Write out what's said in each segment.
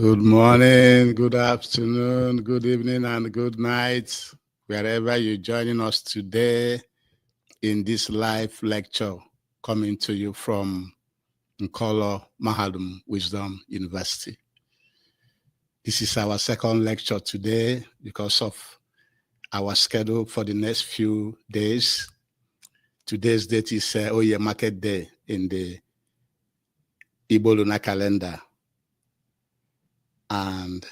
Good morning, good afternoon, good evening, and good night, wherever you're joining us today in this live lecture coming to you from Nkolo Mahadum Wisdom University. This is our second lecture today because of our schedule for the next few days. Today's date is Oye Market Day in the Igbo lunar calendar. And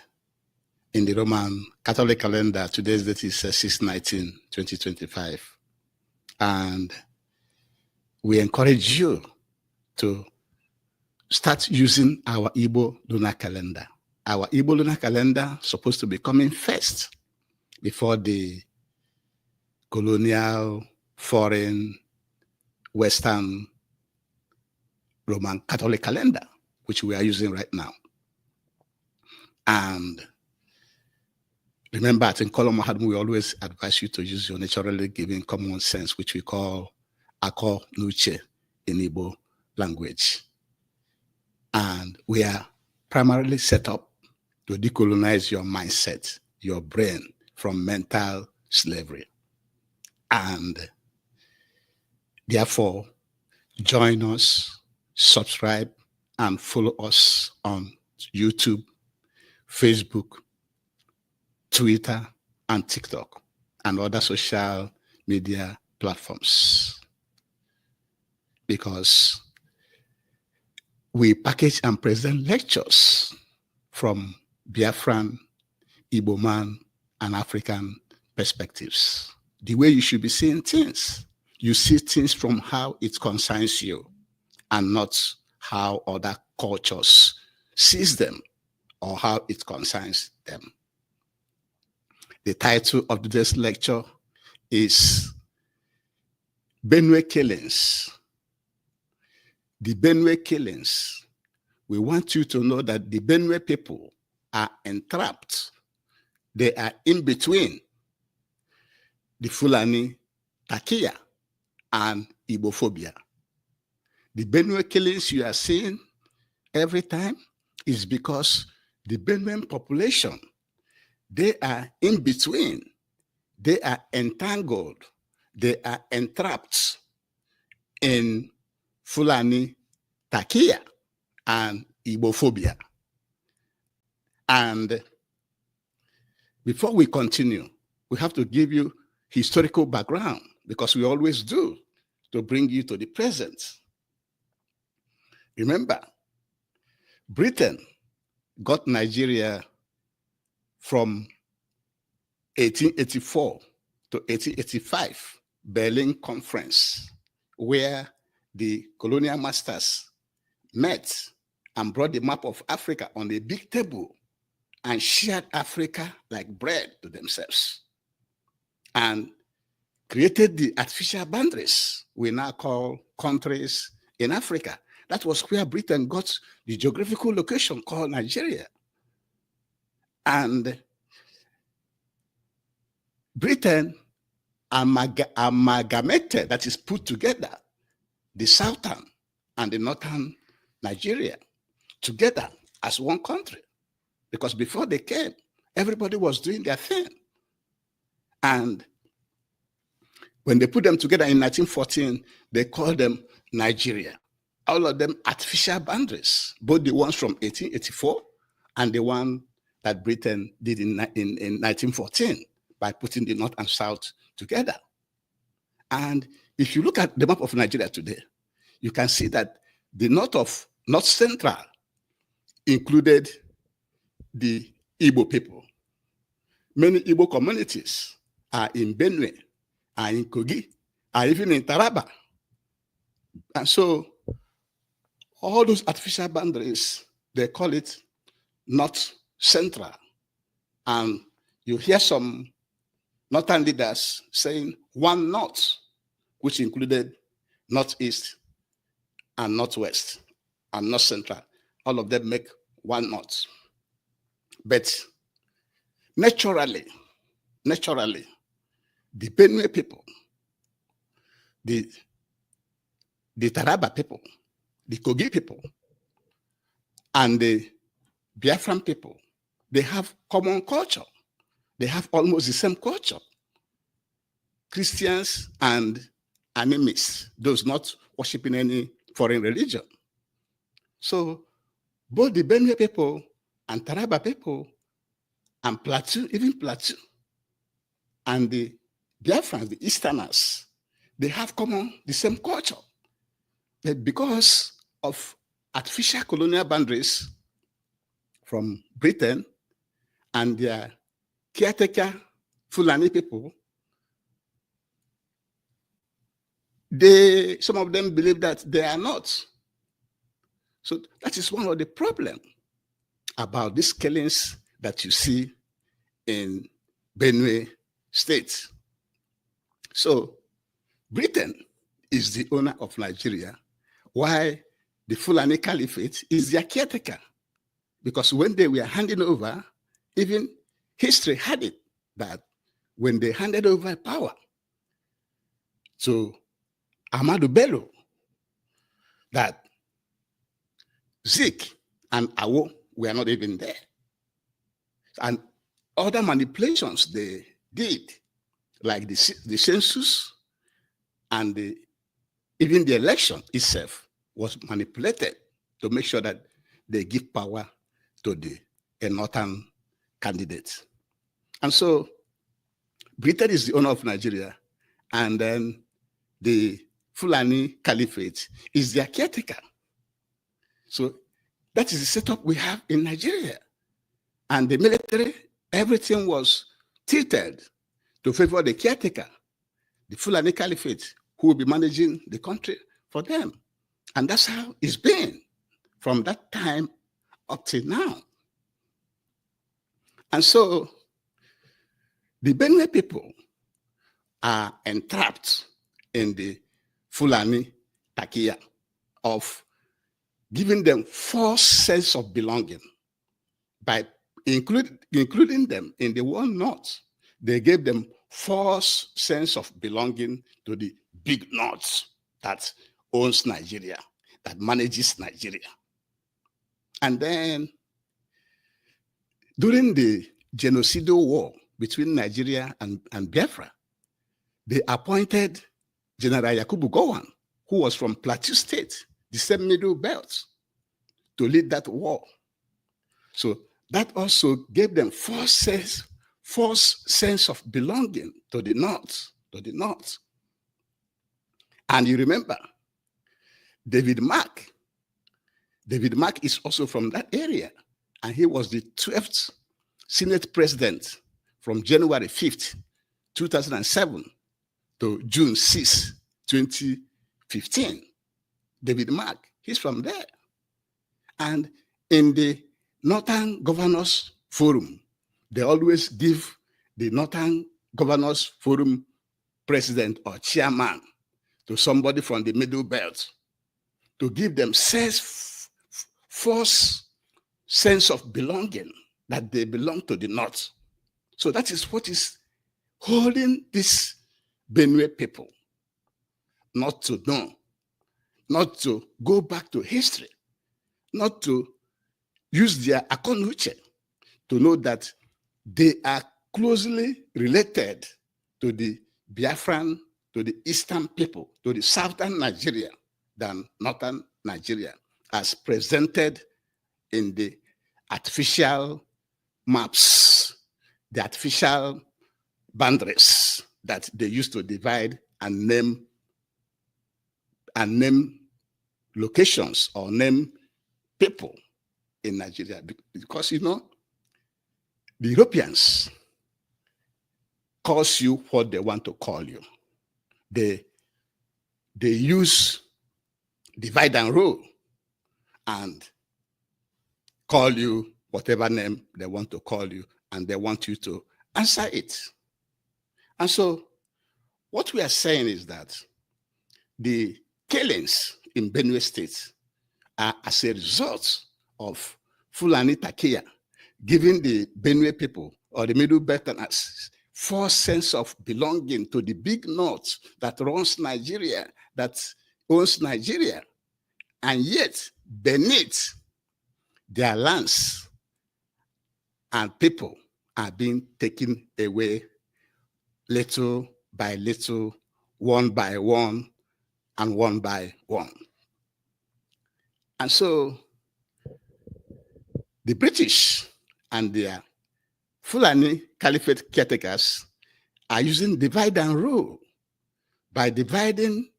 in the Roman Catholic calendar, today's date is 6/19/2025. And we encourage you to start using our Igbo lunar calendar. Our Igbo lunar calendar is supposed to be coming first before the colonial, foreign, Western Roman Catholic calendar, which we are using right now. And remember, at Nkolo Mahadum, we always advise you to use your naturally given common sense, which we call Ako Nuche in Igbo language. And we are primarily set up to decolonize your mindset, your brain from mental slavery. And therefore, join us, subscribe, and follow us on YouTube, Facebook, Twitter, and TikTok, and other social media platforms. Because we package and present lectures from Biafran, Igbo man, and African perspectives. The way you should be seeing things. You see things from how it concerns you and not how other cultures sees them or how it concerns them. The title of today's lecture is BENUE Killings. The BENUE Killings. We want you to know that the BENUE people are entrapped. They are in between the Fulani, takiya, and Igbophobia. The BENUE killings you are seeing every time is because the Benue population, they are in between, they are entangled, they are entrapped in Fulani, takiya, and Igbophobia. And before we continue, we have to give you historical background, because we always do, to bring you to the present. Remember, Britain got Nigeria from 1884 to 1885, Berlin Conference, where the colonial masters met and brought the map of Africa on a big table and shared Africa like bread to themselves, and created the artificial boundaries we now call countries in Africa. That was where Britain got the geographical location called Nigeria. And Britain amalgamated, that is put together, the southern and the northern Nigeria together as one country. Because before they came, everybody was doing their thing. And when they put them together in 1914, they called them Nigeria. All of them artificial boundaries, both the ones from 1884 and the one that Britain did in 1914 by putting the North and South together. And if you look at the map of Nigeria today, you can see that the North Central included the Igbo people. Many Igbo communities are in Benue, are in Kogi, are even in Taraba. And so all those artificial boundaries, they call it North Central. And you hear some northern leaders saying one North, which included Northeast and Northwest and North Central. All of them make one North. But naturally, the Benue people, the Taraba people, the Kogi people, and the Biafran people, they have common culture. They have almost the same culture. Christians and animists, those not worshiping any foreign religion. So both the Benue people and Taraba people and Plateau, even Plateau, and the Biafrans, the Easterners, they have the same culture. But because of artificial colonial boundaries from Britain and their caretaker Fulani people, some of them believe that they are not. So that is one of the problems about these killings that you see in Benue State. So Britain is the owner of Nigeria, while the Fulani Caliphate is their caretaker. Because when they were handing over, even history had it that when they handed over power to Ahmadu Bello, that Zik and Awo were not even there. And other manipulations they did, like the census and even the election itself was manipulated to make sure that they give power to a northern candidate. And so Britain is the owner of Nigeria, and then the Fulani Caliphate is their caretaker. So that is the setup we have in Nigeria. And the military, everything was tilted to favor the caretaker, the Fulani Caliphate, who will be managing the country for them. And that's how it's been from that time up till now. And so the Benue people are entrapped in the Fulani takiya of giving them false sense of belonging by including them in the one North. They gave them false sense of belonging to the big North that owns Nigeria, that manages Nigeria. And then during the genocidal war between Nigeria and Biafra, they appointed General Yakubu Gowon, who was from Plateau State, the same Middle Belt, to lead that war. So that also gave them false sense of belonging to the North. And you remember, David Mark is also from that area, and he was the 12th Senate President from January 5th, 2007 to June 6, 2015. David Mark, he's from there. And in the Northern Governors Forum, they always give the Northern Governors Forum president or chairman to somebody from the Middle Belt to give them false sense of belonging, that they belong to the North. So that is what is holding these Benue people not to know, not to go back to history, not to use their akonuche to know that they are closely related to the Biafran, to the Eastern people, to the Southern Nigeria than Northern Nigeria, as presented in the artificial maps, the artificial boundaries that they used to divide and name locations or name people in Nigeria. Because, you know, the Europeans calls you what they want to call you. They use divide and rule and call you whatever name they want to call you, and they want you to answer it. And so what we are saying is that the killings in Benue State are as a result of Fulani takiya, giving the Benue people or the Middle Belterners false sense of belonging to the big North that runs Nigeria, that owns Nigeria, and yet beneath their lands and people are being taken away little by little, one by one, and one by one. And so the British and their Fulani Caliphate caretakers are using divide and rule by dividing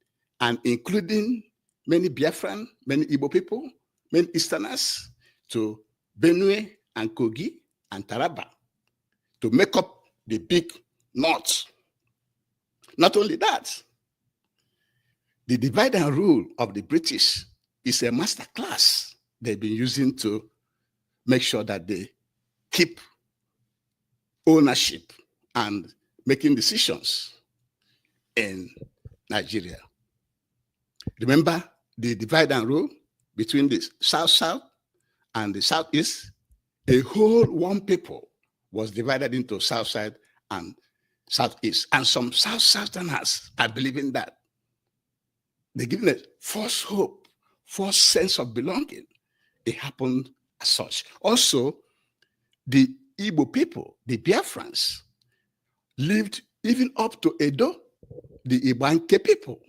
and including many Biafran, many Igbo people, many Easterners to Benue and Kogi and Taraba to make up the big North. Not only that, the divide and rule of the British is a master class they've been using to make sure that they keep ownership and making decisions in Nigeria. Remember the divide and rule between the South-South and the Southeast? A whole one people was divided into South side and Southeast. And some Southerners are believing that. They're given a false hope, false sense of belonging. It happened as such. Also, the Igbo people, the Biafrans, lived even up to Edo, the Ibanke people.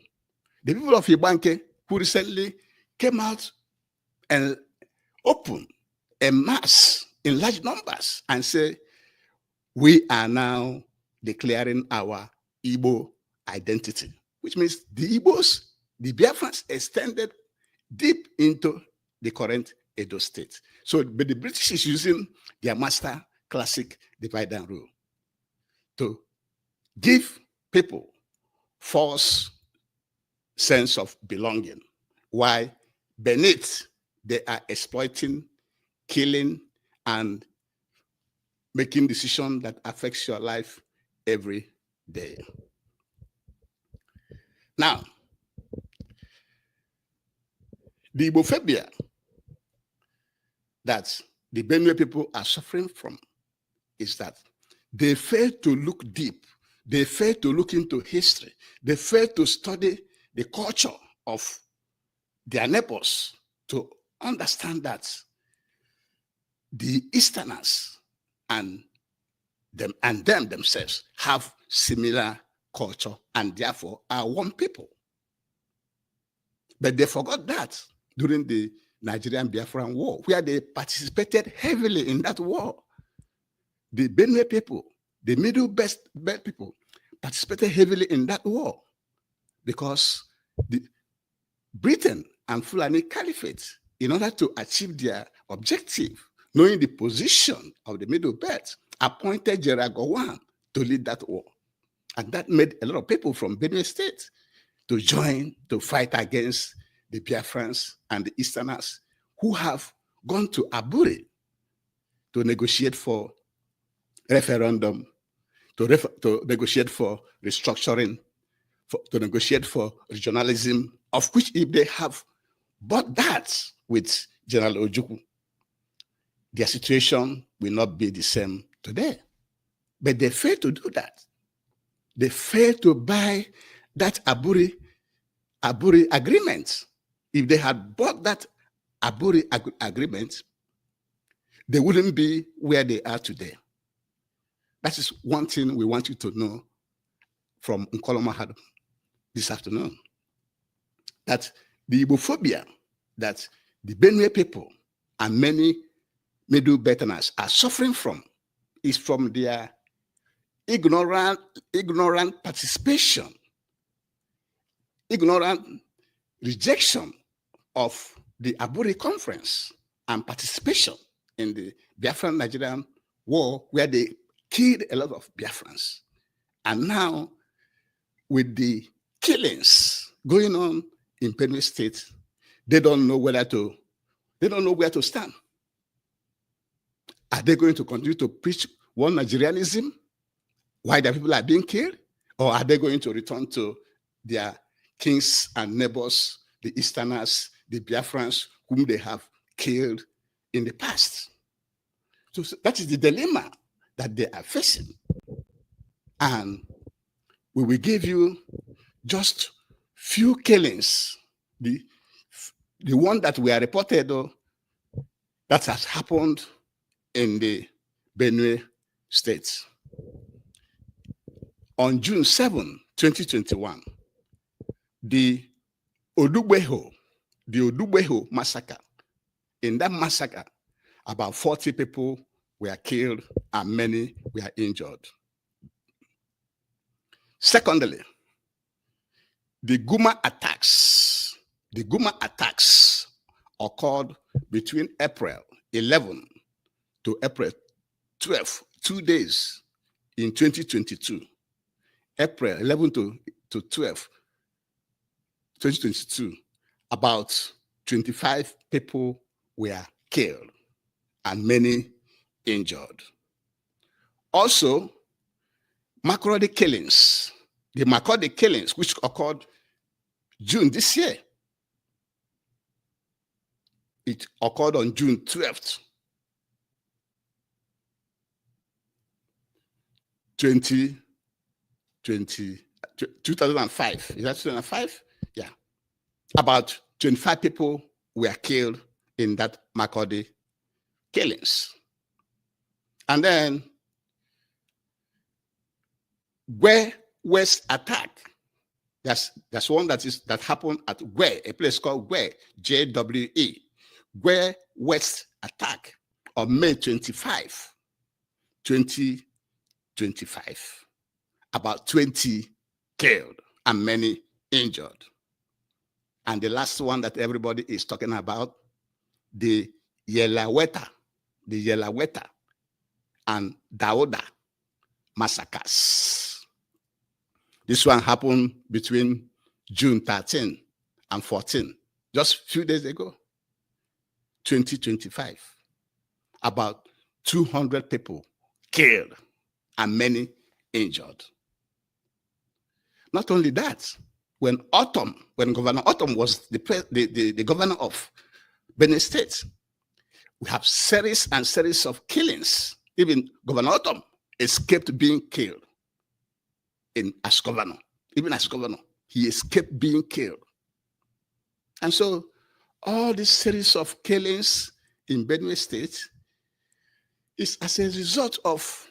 The people of Ibanke who recently came out and opened a mass in large numbers and say, we are now declaring our Igbo identity, which means the Igbos, the Biafrans extended deep into the current Edo state. So, but the British is using their master classic divide and rule to give people false sense of belonging. Why? Beneath, they are exploiting, killing, and making decisions that affects your life every day. Now, the Igbophobia that the Benue people are suffering from is that they fail to look deep. They fail to look into history. They fail to study the culture of their neighbors to understand that the Easterners and them themselves have similar culture and therefore are one people. But they forgot that during the Nigerian Biafran War, where they participated heavily in that war. The Benue people, the Middle Belt people, participated heavily in that war because the Britain and Fulani Caliphate, in order to achieve their objective, knowing the position of the Middle Belt, appointed Gerald Gowon to lead that war. And that made a lot of people from Benue State to join to fight against the Biafrans and the Easterners who have gone to Aburi to negotiate for referendum, to negotiate for restructuring, to negotiate for regionalism, of which if they have bought that with General Ojukwu, their situation will not be the same today. But they failed to do that. They failed to buy that Aburi agreement. If they had bought that Aburi agreement, they wouldn't be where they are today. That is one thing we want you to know from Nkolomahado this afternoon. That the Igbophobia that the Benue people and many Middle Belterners are suffering from is from their ignorant participation, ignorant rejection of the Aburi conference and participation in the Biafran Nigerian war, where they killed a lot of Biafrans. And now, with the killings going on in Benue State, they don't know where to stand. Are they going to continue to preach one Nigerianism while the people are being killed? Or are they going to return to their kings and neighbors, the Easterners, the Biafrans, whom they have killed in the past? So that is the dilemma that they are facing. And we will give you just few killings. The one that we are reported that has happened in the Benue State. On June 7, 2021, the Odugbeho massacre. In that massacre, about 40 people were killed and many were injured. Secondly, the Guma attacks occurred between April 11 to April 12, 2 days in 2022. April 11 to 12, 2022, about 25 people were killed and many injured. Also, Makurdi killings, the Makurdi killings, which occurred June this year. It occurred on June 12th, 2005. Is that 2005? Yeah. About 25 people were killed in that Makurdi killings. And then where West attack, that's one that happened at Where, a place called Where, JWE, Where West attack on May 25, 2025. About 20 killed and many injured. And the last one that everybody is talking about, the Yelaweta and Dauda massacres. This one happened between June 13 and 14, just a few days ago, 2025. About 200 people killed and many injured. Not only that, when Governor Autumn was the governor of Benue State, we have series and series of killings. Even Governor Autumn escaped being killed as governor. Even as governor, he escaped being killed. And so all this series of killings in Benue State is as a result of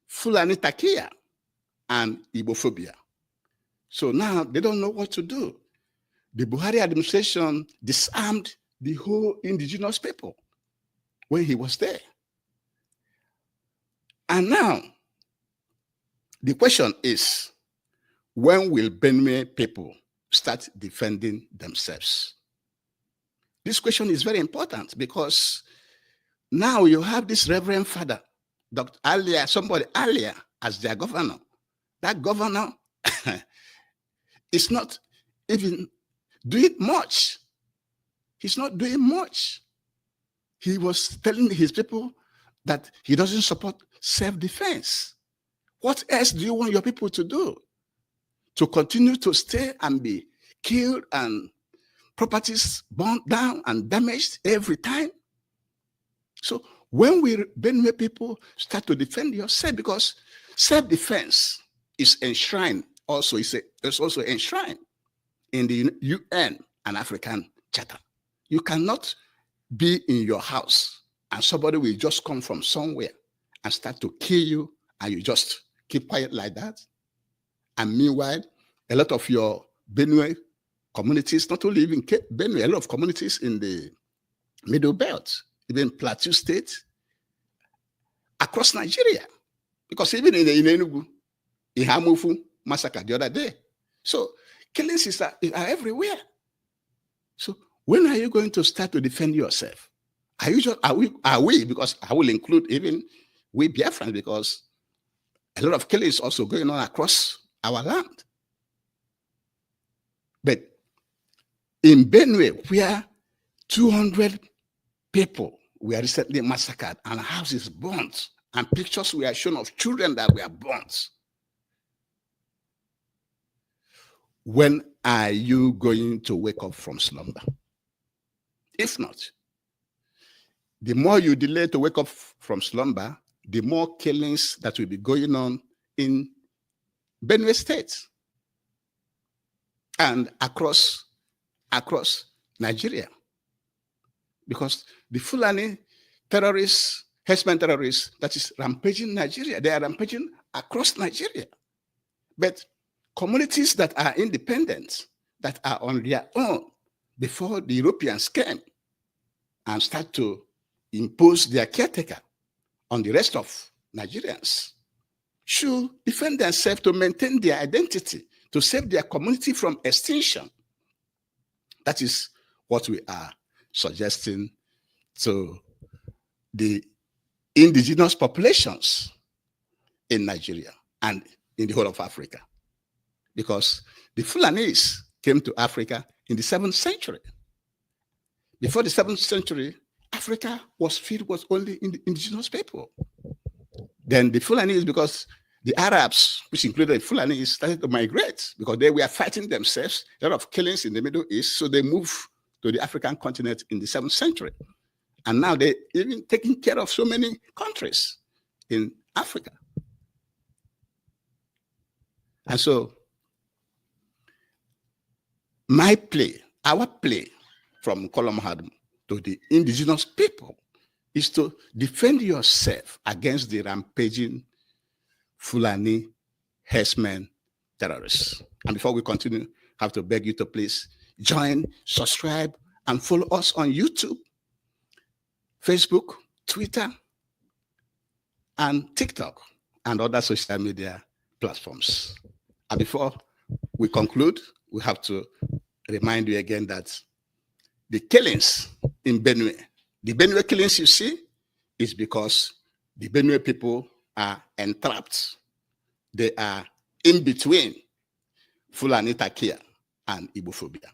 Fulani takiya and Igbophobia. So now they don't know what to do. The Buhari administration disarmed the whole indigenous people when he was there. And now the question is, when will Benue people start defending themselves? This question is very important because now you have this Reverend Father, Dr. Alia, somebody Alia, as their governor. That governor is not even doing much. He's not doing much. He was telling his people that he doesn't support self-defense. What else do you want your people to do? To continue to stay and be killed and properties burned down and damaged every time? So when we Benue people start to defend yourself, because self-defense is enshrined also, it's also enshrined in the UN and African Charter. You cannot be in your house and somebody will just come from somewhere and start to kill you and you just keep quiet like that. And meanwhile, a lot of your Benue communities, not only even Benue, a lot of communities in the Middle Belt, even Plateau State, across Nigeria, because even in Enugu, Ihamufu massacre the other day. So killings are everywhere. So when are you going to start to defend yourself? Are we, because I will include even we Biafrans, because a lot of killings also going on across our land. But in Benue, where 200 people were recently massacred and houses burnt, and pictures were shown of children that were burnt. When are you going to wake up from slumber? If not, the more you delay to wake up from slumber, the more killings that will be going on in Benue State and across Nigeria. Because the Fulani terrorists herdsmen terrorists that is rampaging Nigeria. They are rampaging across Nigeria. But communities that are independent, that are on their own before the Europeans came and start to impose their caretaker on the rest of Nigerians, should defend themselves to maintain their identity, to save their community from extinction. That is what we are suggesting to the indigenous populations in Nigeria and in the whole of Africa. Because the Fulanis came to Africa in the 7th century. Before the 7th century, Africa was filled with only indigenous people. Then the Fulanis, because the Arabs, which included the Fulanis, started to migrate because they were fighting themselves, a lot of killings in the Middle East, so they moved to the African continent in the 7th century. And now they're even taking care of so many countries in Africa. And so my plea, our plea from Kolomhadm to the indigenous people is to defend yourself against the rampaging Fulani herdsmen terrorists. And before we continue, I have to beg you to please join, subscribe, and follow us on YouTube, Facebook, Twitter, and TikTok, and other social media platforms. And before we conclude, we have to remind you again that the killings in Benue, the Benue killings you see, is because the Benue people are entrapped. They are in between Fulani, takiya, and Igbophobia.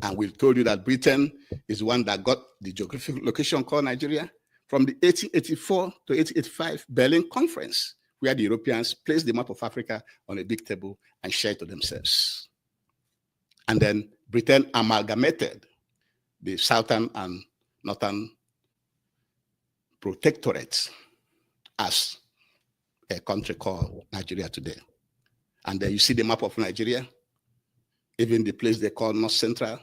And we told you that Britain is one that got the geographic location called Nigeria from the 1884 to 1885 Berlin Conference, where the Europeans placed the map of Africa on a big table and shared to themselves. And then Britain amalgamated the southern and northern protectorates as a country called Nigeria today. And then you see the map of Nigeria, even the place they call North Central,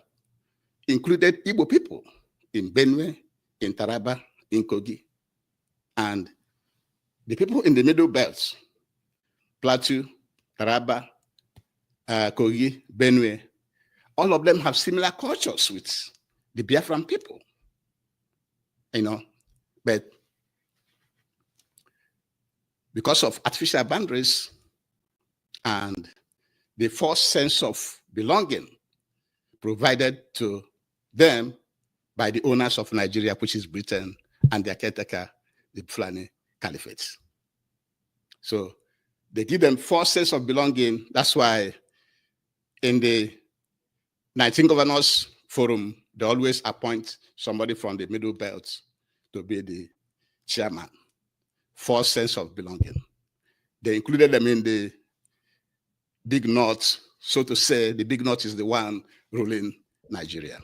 included Igbo people in Benue, in Taraba, in Kogi. And the people in the Middle Belt, Plateau, Taraba, Kogi, Benue, all of them have similar cultures with the Biafran people, but because of artificial boundaries and the false sense of belonging provided to them by the owners of Nigeria, which is Britain, and their caretaker, the Fulani Caliphate. So they give them false sense of belonging. That's why in the 19 Governors Forum, they always appoint somebody from the Middle Belt to be the chairman. False sense of belonging. They included them in the Big North, so to say. The Big North is the one ruling Nigeria.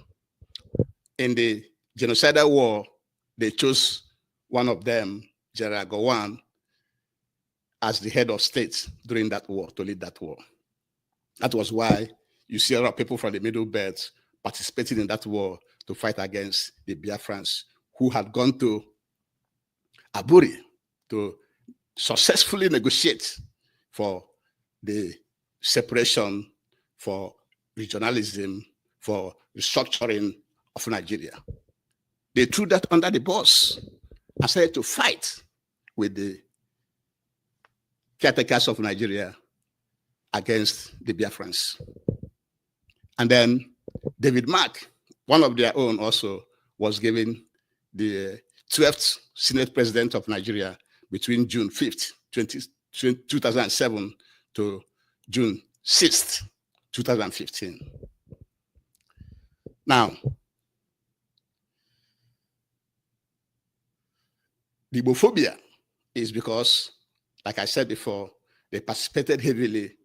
In the genocidal war, they chose one of them, General Gowon, as the head of state during that war, to lead that war. That was why you see a lot of people from the Middle Belt participating in that war to fight against the Biafrans, who had gone to Aburi to successfully negotiate for the separation, for regionalism, for restructuring of Nigeria. They threw that under the bus and started to fight with the caretakers of Nigeria against the Biafrans. And then David Mark, one of their own, also was given the 12th Senate President of Nigeria between June 5th, 2007 to June 6th, 2015. Now, the Igbophobia is because, like I said before, they participated heavily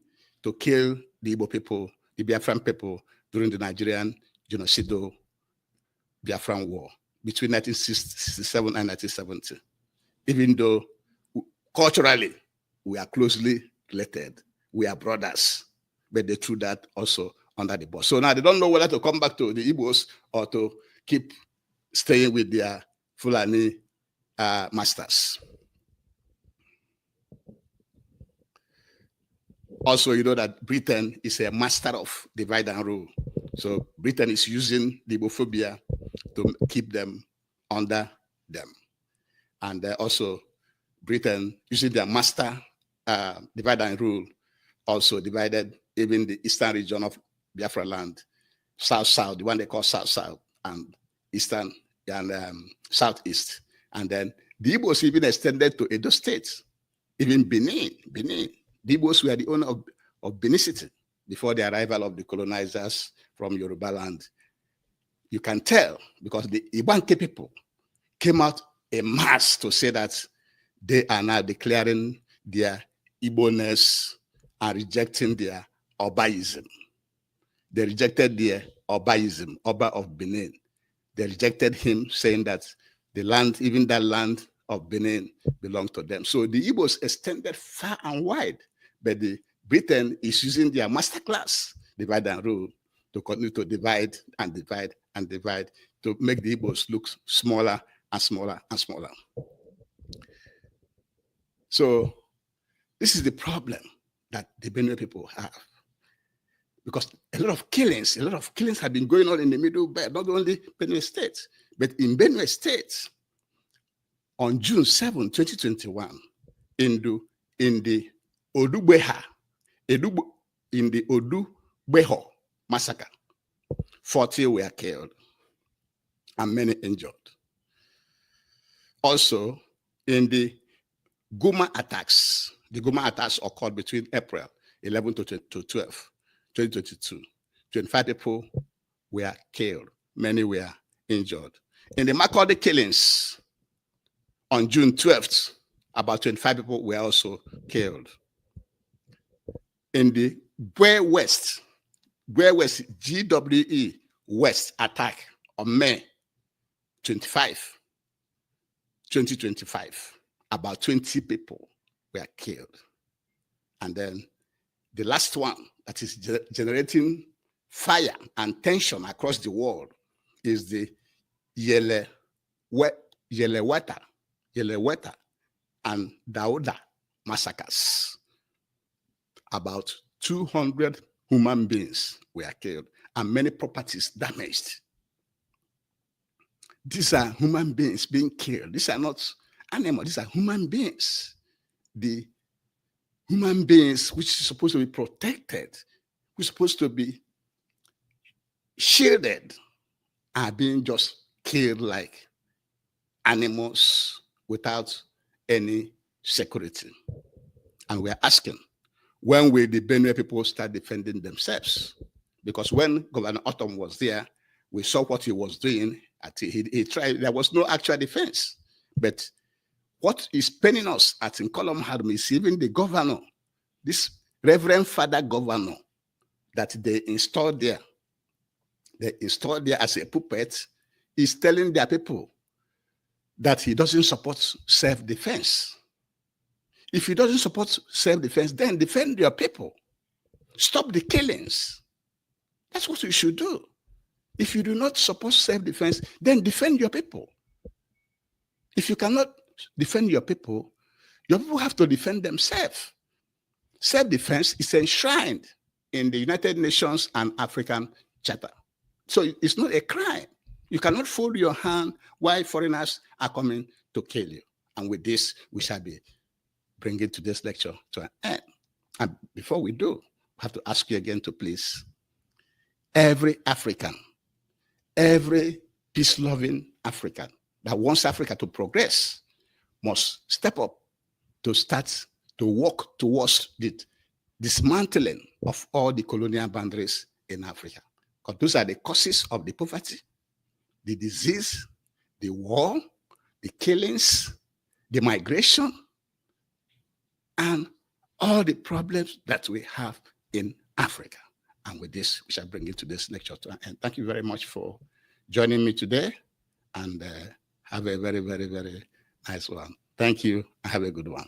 to kill the Igbo people, the Biafran people, during the Nigerian genocidal Biafran War between 1967 and 1970. Even though culturally we are closely related, we are brothers, but they threw that also under the bus. So now they don't know whether to come back to the Igbos or to keep staying with their Fulani masters. Also, you know that Britain is a master of divide and rule. So Britain is using the Igbophobia to keep them under them. And also Britain, using their master divide and rule, also divided even the eastern region of Biafra land, south-south, the one they call south-south, and eastern and southeast. And then the Igbos even extended to Edo State, even Benin. The Igbos were the owner of Benin City before the arrival of the colonizers from Yoruba land. You can tell because the Ibanke people came out en masse to say that they are now declaring their Igbo-ness and rejecting their Obaism. They rejected their Obaism, Oba of Benin. They rejected him, saying that the land, even that land of Benin, belonged to them. So the Igbos extended far and wide, but the Britain is using their masterclass, divide and rule, to continue to divide and divide and divide, to make the Igbos look smaller and smaller and smaller. So this is the problem that the Benue people have. Because a lot of killings have been going on in the Middle Belt, not only Benue State, but in Benue State. On June 7, 2021, in the Odugbeha, in the Odugbeho massacre, 40 were killed and many injured. Also, in the Goma attacks occurred between April 11 to 12, 2022. 25 people were killed, many were injured. In the Makurdi killings, on June 12th, about 25 people were also killed. In the Gwe West GWE West attack on May 25, 2025, about 20 people were killed. And then the last one that is generating fire and tension across the world is the Yeleweta and Dauda massacres. About 200 human beings were killed and many properties damaged. These are human beings being killed. These are not animals, these are human beings. The human beings which is supposed to be protected, which is supposed to be shielded, are being just killed like animals without any security. And we're asking, when will the Benue people start defending themselves? Because when Governor Autumn was there, we saw what he was doing. He tried, there was no actual defense. But what is paining us at Nkolom Harum is even the governor, this Reverend Father Governor that they installed there as a puppet, is telling their people that he doesn't support self-defense. If he doesn't support self-defense, then defend your people. Stop the killings. That's what you should do. If you do not support self-defense, then defend your people. If you cannot defend your people have to defend themselves. Self-defense is enshrined in the United Nations and African Charter. So it's not a crime. You cannot fold your hand while foreigners are coming to kill you. And with this, we shall be bringing today's lecture to an end. And before we do, I have to ask you again to please, every African, every peace-loving African that wants Africa to progress must step up to start to work towards the dismantling of all the colonial boundaries in Africa. Because those are the causes of the poverty, the disease, the war, the killings, the migration, and all the problems that we have in Africa. And with this, we shall bring you to this lecture to an end. Thank you very much for joining me today, and have a very, very, very nice one. Thank you, and have a good one.